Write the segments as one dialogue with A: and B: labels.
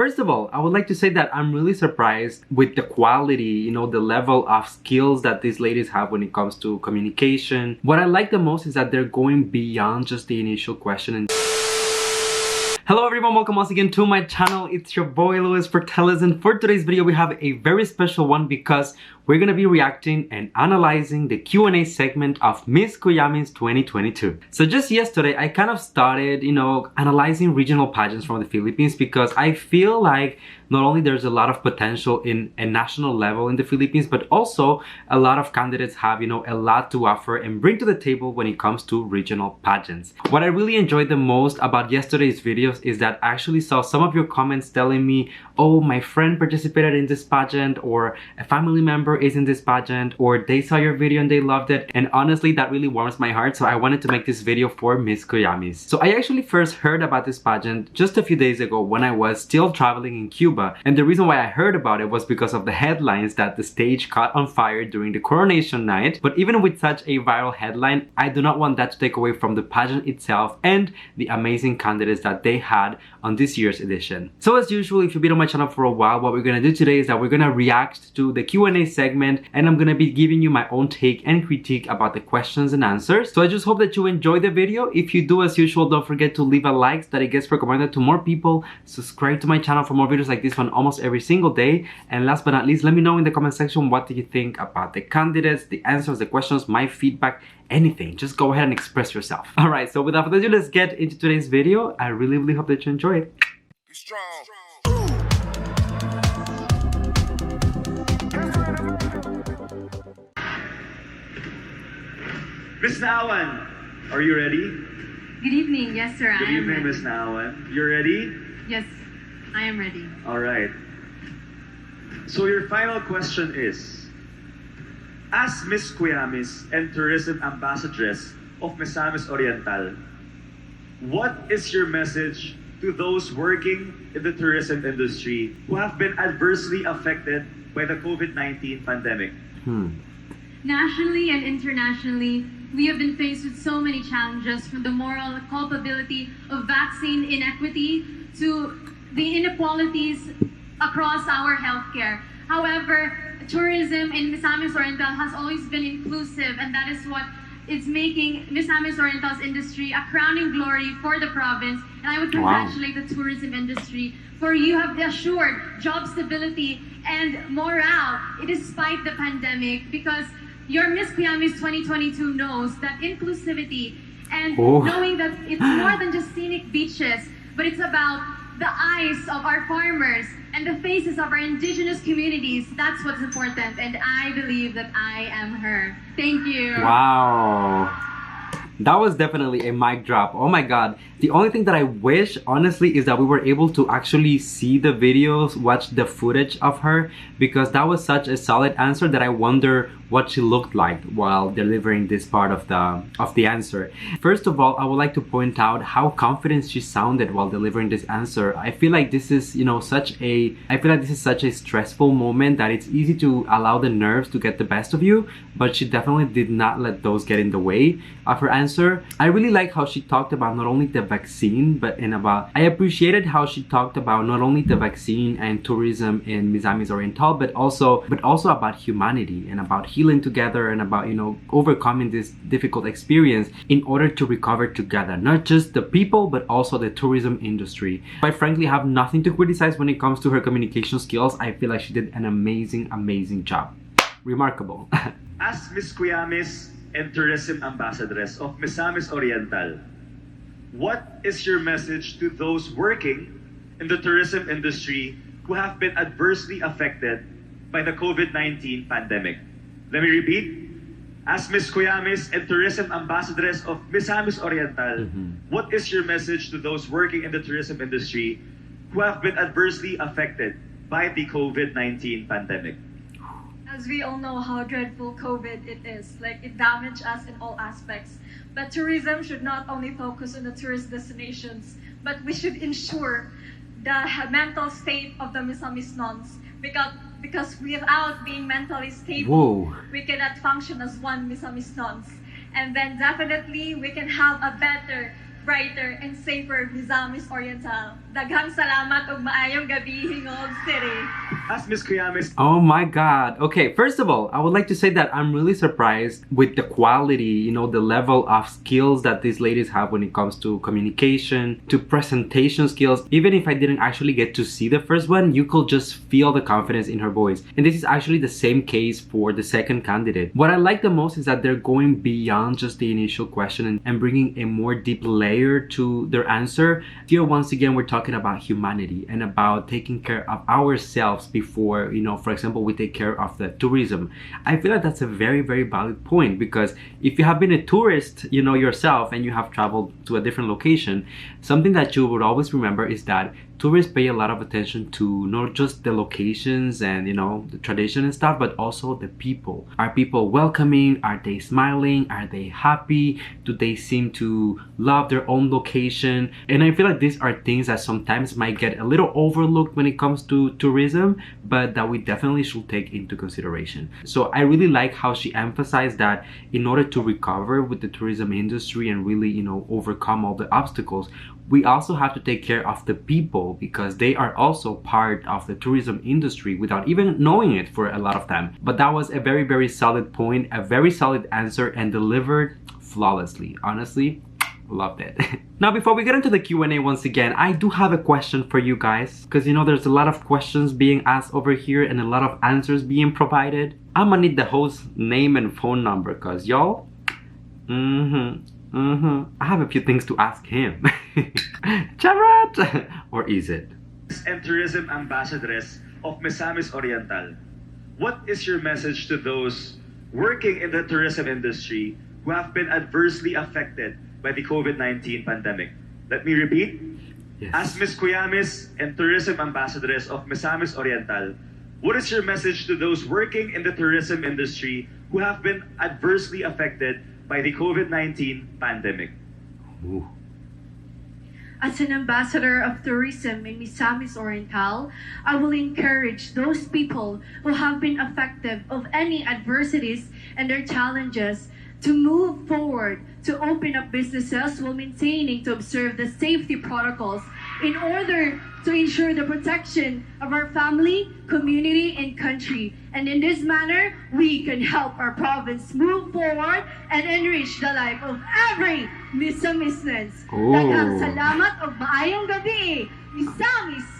A: First of all, I would like to say that I'm really surprised with the quality, the level of skills that these ladies have when it comes to communication. What I like the most is that they're going beyond just the initial question and hello everyone, welcome once again to my channel. It's your boy Luis Portelles, and for today's video we have a very special one because we're gonna be reacting and analyzing the Q&A segment of Miss Kuyamis 2022. So just yesterday I kind of started, analyzing regional pageants from the Philippines because I feel like not only there's a lot of potential in a national level in the Philippines, but also a lot of candidates have, a lot to offer and bring to the table when it comes to regional pageants. What I really enjoyed the most about yesterday's videos is that I actually saw some of your comments telling me, oh, my friend participated in this pageant, or a family member is in this pageant, or they saw your video and they loved it. And honestly, that really warms my heart. So I wanted to make this video for Miss Kuyamis. So I actually first heard about this pageant just a few days ago when I was still traveling in Cuba. And the reason why I heard about it was because of the headlines that the stage caught on fire during the coronation night. But even with such a viral headline, I do not want that to take away from the pageant itself and the amazing candidates that they had on this year's edition. So as usual, if you've been on my channel for a while, what we're gonna do today is that we're gonna react to the Q&A segment, and I'm gonna be giving you my own take and critique about the questions and answers. So I just hope that you enjoy the video. If you do, as usual, don't forget to leave a like so that it gets recommended to more people. Subscribe to my channel for more videos like this one almost every single day. And last but not least, let me know in the comment section what do you think about the candidates, the answers, the questions, my feedback, anything. Just go ahead and express yourself. Alright, so without further ado, let's get into today's video. I really hope that you enjoy it.
B: Be strong.
C: Miss Naawan, are you ready?
D: Good evening. Yes, sir.
C: Good
D: I am
C: evening,
D: ready.
C: Miss Naawan. You ready?
D: Yes, I am ready.
C: All right. So your final question is, as Miss Kuyamis and Tourism Ambassadress of Misamis Oriental, what is your message to those working in the tourism industry who have been adversely affected by the COVID-19 pandemic?
D: Nationally and internationally, we have been faced with so many challenges, from the moral culpability of vaccine inequity to the inequalities across our healthcare. However, tourism in Misamis Oriental has always been inclusive, and that is what is making Misamis Oriental's industry a crowning glory for the province. And I would congratulate the tourism industry for you have assured job stability and morale despite the pandemic, because your Miss Kuyamis 2022 knows that inclusivity and knowing that it's more than just scenic beaches, but it's about the eyes of our farmers and the faces of our indigenous communities. That's what's important, and I believe that I am her. Thank you.
A: Wow. That was definitely a mic drop. Oh my god. The only thing that I wish, honestly, is that we were able to actually see the videos, watch the footage of her, because that was such a solid answer that I wonder what she looked like while delivering this part of the answer. First of all, I would like to point out how confident she sounded while delivering this answer. I feel like this is, such a stressful moment that it's easy to allow the nerves to get the best of you, but she definitely did not let those get in the way of her answer. I really like how she talked about not only the vaccine, I appreciated how she talked about not only the vaccine and tourism in Misamis Oriental, but also about humanity and about healing together and about, overcoming this difficult experience in order to recover together. Not just the people, but also the tourism industry. I frankly have nothing to criticize when it comes to her communication skills. I feel like she did an amazing job. Remarkable.
C: As Miss Kuyamis and Tourism Ambassadress of Misamis Oriental, what is your message to those working in the tourism industry who have been adversely affected by the COVID-19 pandemic? Let me repeat. As Miss Kuyamis and Tourism Ambassadress of Misamis Oriental, what is your message to those working in the tourism industry who have been adversely affected by the COVID-19 pandemic?
E: As we all know how dreadful COVID it is, it damaged us in all aspects. But tourism should not only focus on the tourist destinations, but we should ensure the mental state of the Misamis nuns, because without being mentally stable, we cannot function as one Misamis nuns. And then definitely we can have a better brighter, and safer Miss Oriental. Daghang salamat ug maayong gabi, Hingog City.
C: As Miss Kuyamis
A: Oh my god. Okay, first of all, I would like to say that I'm really surprised with the quality, the level of skills that these ladies have when it comes to communication, to presentation skills. Even if I didn't actually get to see the first one, you could just feel the confidence in her voice. And this is actually the same case for the second candidate. What I like the most is that they're going beyond just the initial question and bringing a more deep layer to their answer. Here, once again, we're talking about humanity and about taking care of ourselves before, for example, we take care of the tourism. I feel like that's a very, very valid point, because if you have been a tourist, yourself, and you have traveled to a different location, something that you would always remember is that tourists pay a lot of attention to not just the locations and the tradition and stuff, but also the people. Are people welcoming? Are they smiling? Are they happy? Do they seem to love their own location? And I feel like these are things that sometimes might get a little overlooked when it comes to tourism, but that we definitely should take into consideration. So I really like how she emphasized that in order to recover with the tourism industry and really overcome all the obstacles, we also have to take care of the people, because they are also part of the tourism industry without even knowing it for a lot of them. But that was a very, very solid point, a very solid answer, and delivered flawlessly. Honestly, loved it. Now, before we get into the Q&A once again, I do have a question for you guys, because there's a lot of questions being asked over here and a lot of answers being provided. I'm gonna need the host's name and phone number, because y'all, I have a few things to ask him. Charat! Or is it?
C: and Tourism Ambassadress of Miss Oriental. What is your message to those working in the tourism industry who have been adversely affected by the COVID-19 pandemic? Let me repeat.
A: Yes.
C: As Miss Kuyamis and Tourism Ambassadress of Miss Oriental, what is your message to those working in the tourism industry who have been adversely affected by the COVID-19 pandemic?
A: Ooh.
B: As an ambassador of tourism in Miss Oriental, I will encourage those people who have been affected of any adversities and their challenges to move forward, to open up businesses while maintaining to observe the safety protocols in order to ensure the protection of our family, community, and country. And in this manner, we can help our province move forward and enrich the life of every Miss-Misness. Daghang salamat og maayong gabi, Miss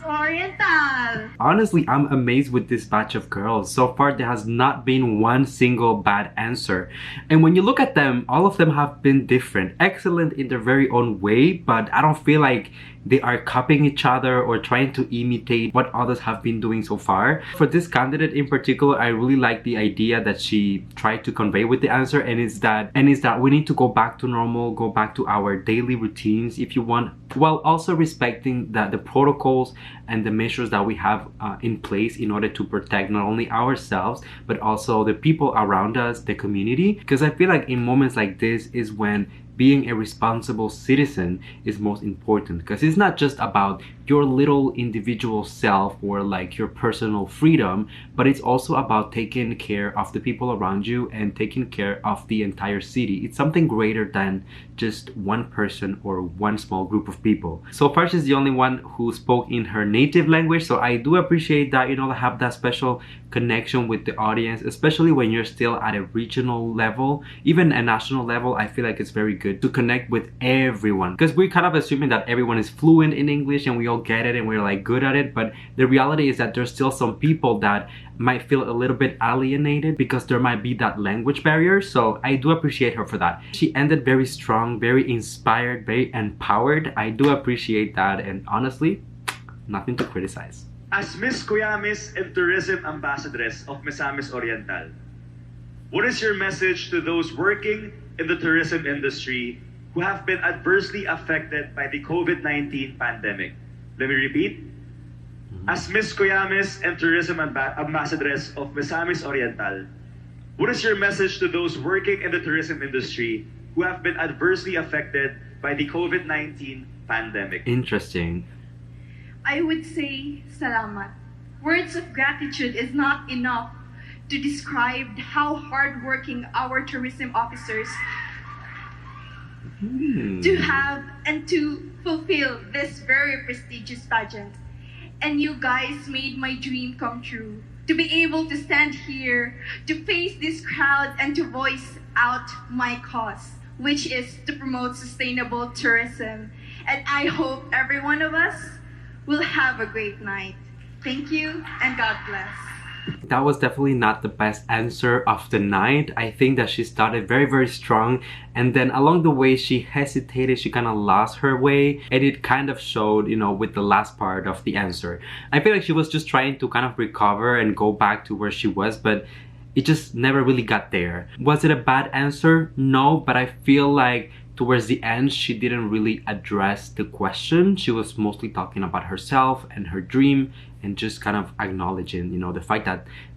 B: Oriental!
A: Honestly, I'm amazed with this batch of girls. So far, there has not been one single bad answer. And when you look at them, all of them have been different, excellent in their very own way, but I don't feel like they are copying each other or trying to imitate what others have been doing so far. For this candidate in particular, I really like the idea that she tried to convey with the answer, and is that we need to go back to normal, go back to our daily routines if you want, while also respecting the protocols and the measures that we have in place in order to protect not only ourselves but also the people around us, the community. Because I feel like in moments like this is when being a responsible citizen is most important, because it's not just about your little individual self or like your personal freedom, but it's also about taking care of the people around you and taking care of the entire city. It's something greater than just one person or one small group of people. So far, she's the only one who spoke in her native language, so I do appreciate that, have that special connection with the audience, especially when you're still at a regional level, even a national level. I feel like it's very good to connect with everyone, because we're kind of assuming that everyone is fluent in English and we all get it and we're like good at it, but the reality is that there's still some people that might feel a little bit alienated because there might be that language barrier. So I do appreciate her for that. She ended very strong, very inspired, very empowered. I do appreciate that, and honestly, nothing to criticize.
C: As Miss Kuyamis and Tourism Ambassadress of Miss Oriental, what is your message to those working in the tourism industry who have been adversely affected by the COVID-19 pandemic? Let me repeat. As Miss Kuyamis and Tourism Ambassadress of Miss Oriental, what is your message to those working in the tourism industry who have been adversely affected by the COVID-19 pandemic?
A: Interesting.
B: I would say salamat. Words of gratitude is not enough to describe how hardworking our tourism officers
F: to have and to fulfill this very prestigious pageant. And you guys made my dream come true. To be able to stand here, to face this crowd, and to voice out my cause, which is to promote sustainable tourism. And I hope every one of us will have a great night. Thank you, and God bless.
A: That was definitely not the best answer of the night. I think that she started very, very strong, and then along the way she hesitated, she kind of lost her way, and it kind of showed, you know, with the last part of the answer. I feel like she was just trying to kind of recover and go back to where she was, but it just never really got there. Was it a bad answer? No, but I feel like towards the end she didn't really address the question. She was mostly talking about herself and her dream, and just kind of acknowledging, you know, the fact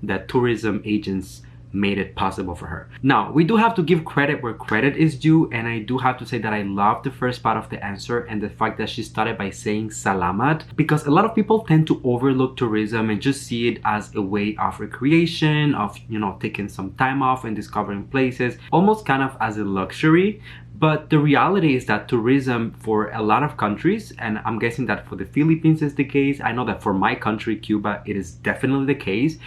A: that tourism agents made it possible for her. Now, we do have to give credit where credit is due, and I do have to say that I love the first part of the answer and the fact that she started by saying salamat, because a lot of people tend to overlook tourism and just see it as a way of recreation, of, you know, taking some time off and discovering places, almost kind of as a luxury. But the reality is that tourism for a lot of countries, and I'm guessing that for the Philippines is the case, I know that for my country, Cuba, it is definitely the case,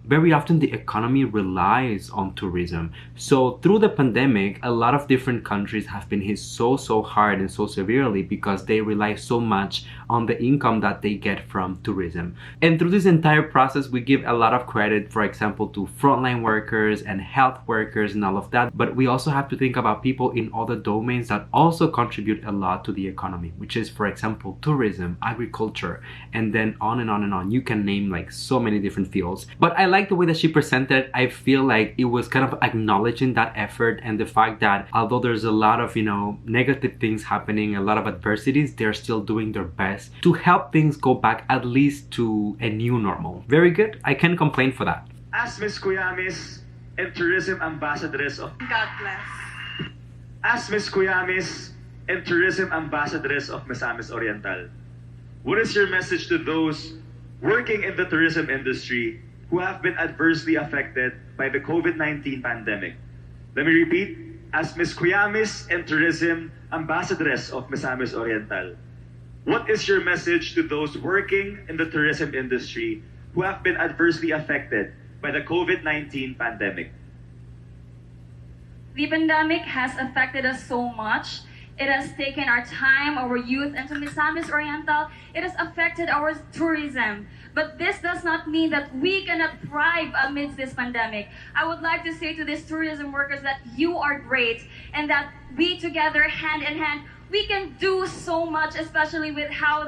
A: very often the economy relies on tourism. So through the pandemic, a lot of different countries have been hit so hard and so severely because they rely so much on the income that they get from tourism. And through this entire process, we give a lot of credit, for example, to frontline workers and health workers and all of that. But we also have to think about people in other domains that also contribute a lot to the economy, which is, for example, tourism, agriculture, and then on and on and on. You can name like so many different fields. But I like the way that she presented. I feel like it was kind of acknowledging that effort and the fact that although there's a lot of, you know, negative things happening, a lot of adversities, they're still doing their best to help things go back at least to a new normal. Very good. I can't complain for that.
C: As Miss Kuyamis and Tourism Ambassadress of
F: God bless.
C: As Miss Kuyamis and Tourism Ambassadress of Misamis Oriental, what is your message to those working in the tourism industry who have been adversely affected by the COVID-19 pandemic? Let me repeat. As Miss Kuyamis and Tourism Ambassadress of Misamis Oriental, what is your message to those working in the tourism industry who have been adversely affected by the COVID-19 pandemic?
E: The pandemic has affected us so much. It has taken our time, our youth, and to Misamis Oriental, it has affected our tourism. But this does not mean that we cannot thrive amidst this pandemic. I would like to say to these tourism workers that you are great, and that we together, hand in hand, we can do so much, especially with how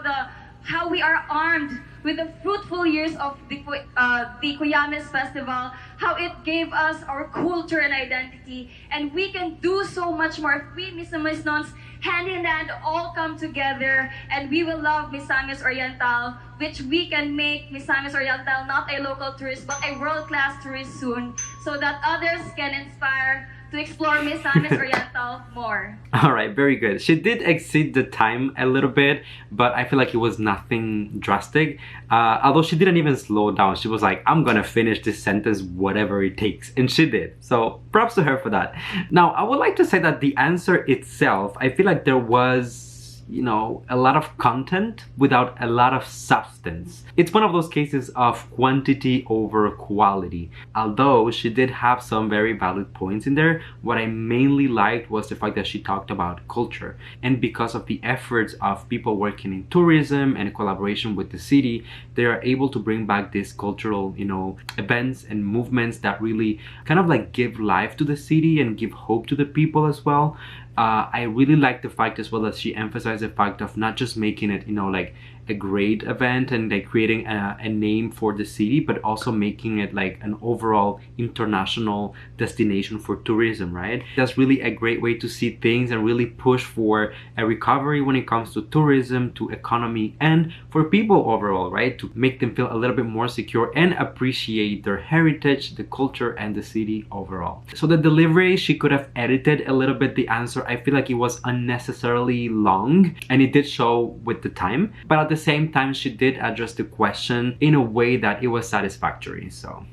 E: we are armed with the fruitful years of the Kuyamis Festival, how it gave us our culture and identity, and we can do so much more if we Misamis hand in hand all come together, and we will love Misamis Oriental, which we can make Misamis Oriental not a local tourist but a world-class tourist soon, so that others can inspire to explore Misamis Oriental more.
A: All right, very good. She did exceed the time a little bit, but I feel like it was nothing drastic. Although she didn't even slow down. She was like, I'm gonna finish this sentence whatever it takes. And she did. So props to her for that. Now, I would like to say that the answer itself, I feel like there was, you know, a lot of content without a lot of substance. It's one of those cases of quantity over quality. Although she did have some very valid points in there, what I mainly liked was the fact that she talked about culture. And because of the efforts of people working in tourism and collaboration with the city, they are able to bring back these cultural, you know, events and movements that really kind of like give life to the city and give hope to the people as well. I really like the fact as well that she emphasized the fact of not just making it, you know, like a great event and like creating a name for the city, but also making it like an overall international destination for tourism, right? That's really a great way to see things and really push for a recovery when it comes to tourism, to economy, and for people overall, right? To make them feel a little bit more secure and appreciate their heritage, the culture, and the city overall. So the delivery, she could have edited a little bit the answer. I feel like it was unnecessarily long, and it did show with the time, but at the same time she did address the question in a way that it was satisfactory. So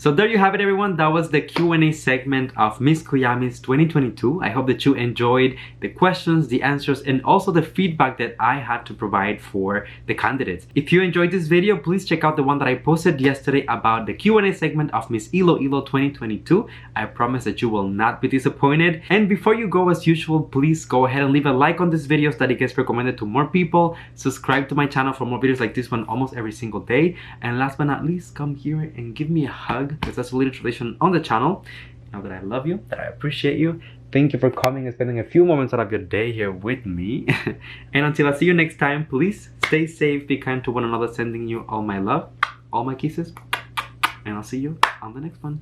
A: So there you have it, everyone. That was the Q&A segment of Miss Kuyamis 2022. I hope that you enjoyed the questions, the answers, and also the feedback that I had to provide for the candidates. If you enjoyed this video, please check out the one that I posted yesterday about the Q&A segment of Miss Iloilo 2022. I promise that you will not be disappointed. And before you go, as usual, please go ahead and leave a like on this video so that it gets recommended to more people. Subscribe to my channel for more videos like this one almost every single day. And last but not least, come here and give me a hug, because that's a little tradition on the channel. Know that I love you, that I appreciate you. Thank you for coming and spending a few moments out of your day here with me. And until I see you next time, please stay safe, be kind to one another, sending you all my love, all my kisses, and I'll see you on the next one.